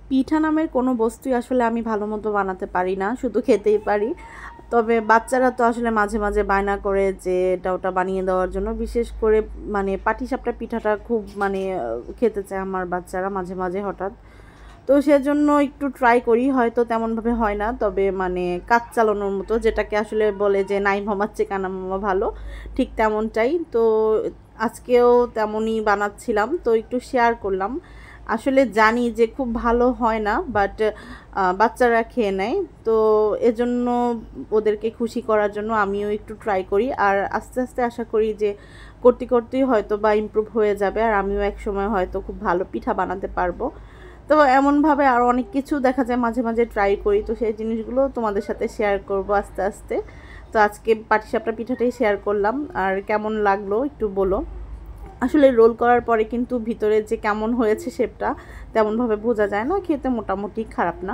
পিঠা নামের কোনো বস্তুই আসলে আমি ভালো মতো বানাতে পারি না, শুধু খেতেই পারি। তবে বাচ্চারা তো আসলে মাঝে মাঝে বায়না করে যে এটা ওটা বানিয়ে দেওয়ার জন্য, বিশেষ করে মানে পাটিসাপটা পিঠাটা খুব মানে খেতে চায় আমার বাচ্চারা মাঝে মাঝে হঠাৎ। তো সেজন্য একটু ট্রাই করি, হয়তো তেমনভাবে হয় না, তবে মানে কাজ চালানোর মতো, যেটাকে আসলে বলে যে নাই মামার চেয়ে কানা মামা ভালো, ঠিক তেমনটাই। তো আজকেও তেমনই বানাচ্ছিলাম, তো একটু শেয়ার করলাম। আসলে জানি যে খুব ভালো হয় না, বাট বাচ্চারা খেয়ে নেয়, তো এজন্য ওদেরকে খুশি করার জন্য আমিও একটু ট্রাই করি। আর আস্তে আস্তে আশা করি যে করতে করতেই হয়তো বা ইমপ্রুভ হয়ে যাবে, আর আমিও এক সময় হয়তো খুব ভালো পিঠা বানাতে পারবো। তো এমনভাবে আরও অনেক কিছু দেখা যায় মাঝে মাঝে ট্রাই করি, তো সেই জিনিসগুলো তোমাদের সাথে শেয়ার করব আস্তে আস্তে। তো আজকে পাটিসাপটা পিঠাটাই শেয়ার করলাম, আর কেমন লাগলো একটু বলো। আসলে রোল করার পরে কিন্তু ভিতরে যে কেমন হয়েছে শেপটা তেমনভাবে বোঝা যায় না, খেতে মোটামুটি খারাপ না।